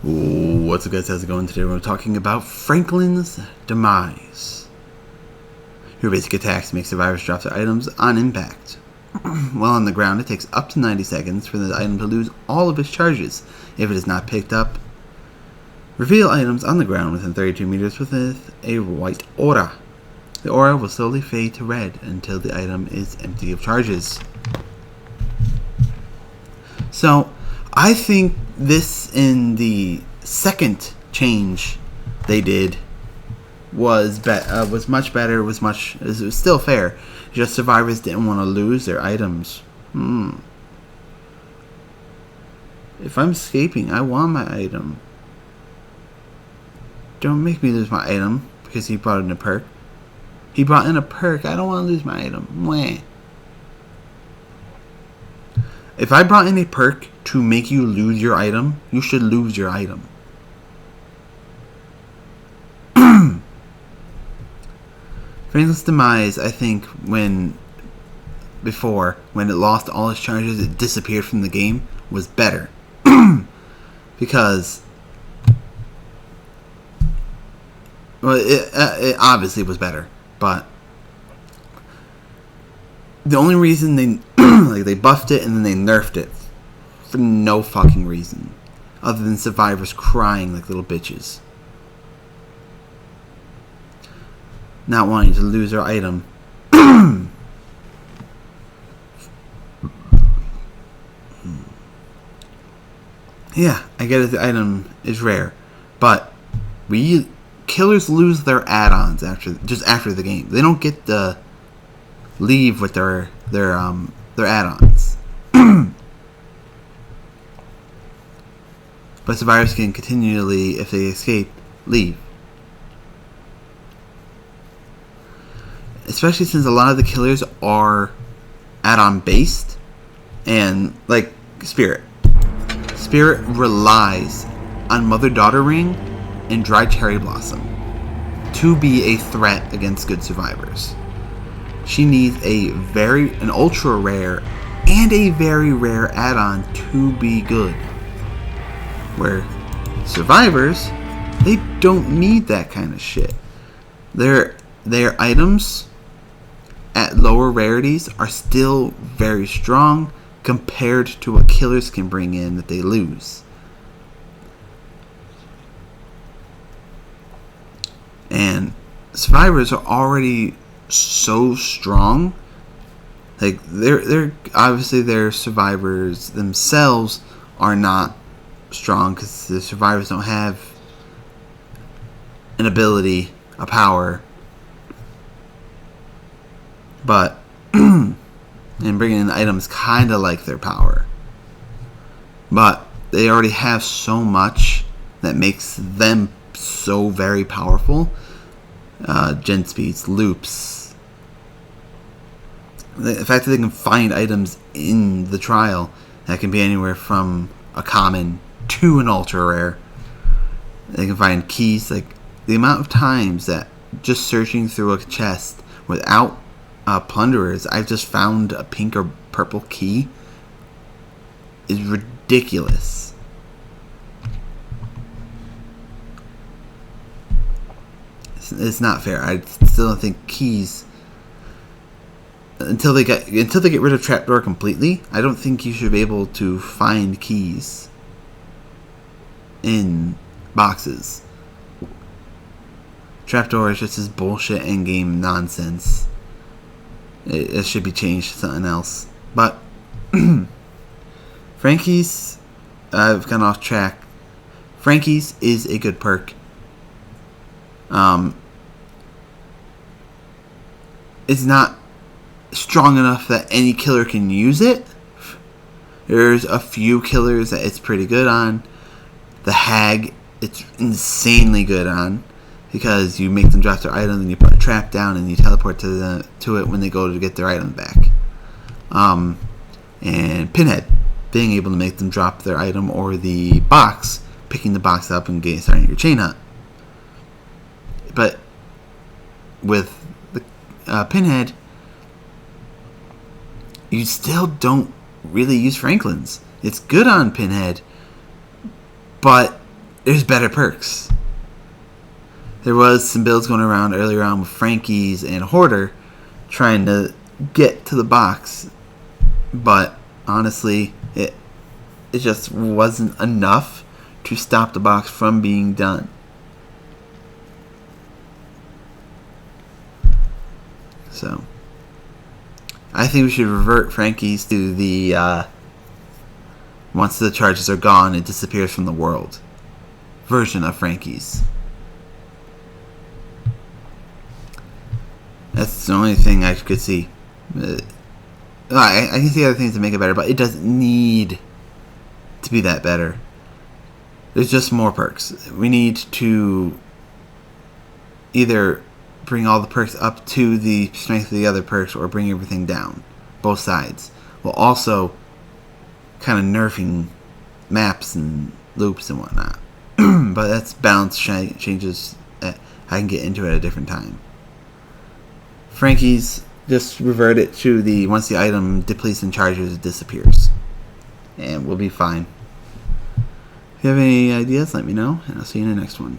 What's up, guys? How's it going? Today we're talking about Franklin's Demise. Your basic attacks make survivors drop their items on impact. While on the ground, it takes up to 90 seconds for the item to lose all of its charges if it is not picked up. Reveal items on the ground within 32 meters with a white aura. The aura will slowly fade to red until the item is empty of charges. So, I think this in the second change they did was much better. It was still fair. Just survivors didn't want to lose their items. If I'm escaping, I want my item. Don't make me lose my item because he brought in a perk. He brought in a perk. I don't want to lose my item. Mwah. If I brought in a perk to make you lose your item, you should lose your item. Franklin's Demise, I think, when it lost all its charges, it disappeared from the game, was better. Because, well, it obviously was better, but the only reason they buffed it and then they nerfed it for no fucking reason other than survivors crying like little bitches, not wanting to lose their item. Yeah, I get it, the item is rare, but killers lose their add-ons after the game. They don't get to leave with their add-ons. But survivors can continually, if they escape, leave. Especially since a lot of the killers are add-on based, and like Spirit. Spirit relies on Mother-Daughter Ring and Dry Cherry Blossom to be a threat against good survivors. She needs an ultra rare and a very rare add-on to be good. Where survivors, they don't need that kind of shit. Their items at lower rarities are still very strong compared to what killers can bring in that they lose. And survivors are already so strong. Like they're obviously their survivors themselves are not strong because the survivors don't have an ability, a power. But and bringing in items kind of like their power. But they already have so much that makes them so very powerful. Gen speeds, loops. The fact that they can find items in the trial that can be anywhere from a common to an ultra rare. They can find keys. Like the amount of times that just searching through a chest without plunderers, I've just found a pink or purple key is ridiculous. It's not fair. I still don't think keys, until they get rid of trapdoor completely, I don't think you should be able to find keys in boxes. Trapdoor is just this bullshit endgame nonsense. It should be changed to something else. But Frankie's, I've gone off track. Frankie's is a good perk. It's not strong enough that any killer can use it. There's a few killers that it's pretty good on. The Hag, it's insanely good on, because you make them drop their item, and you put a trap down, and you teleport to it when they go to get their item back. And Pinhead, being able to make them drop their item or the box, picking the box up and starting your chain hunt. But with the Pinhead, you still don't really use Franklin's. It's good on Pinhead, but there's better perks. There was some builds going around earlier on with Frankie's and Hoarder trying to get to the box, but honestly, it just wasn't enough to stop the box from being done. So, I think we should revert Frankie's to the once the charges are gone, it disappears from the world version of Frankie's. That's the only thing I could see. I can see other things to make it better, but it doesn't need to be that better. There's just more perks. We need to either bring all the perks up to the strength of the other perks or bring everything down. Both sides. While also kind of nerfing maps and loops and whatnot. But that's balance changes that I can get into at a different time. Frankie's just revert it to the once the item depletes and charges, it disappears. And we'll be fine. If you have any ideas, let me know, and I'll see you in the next one.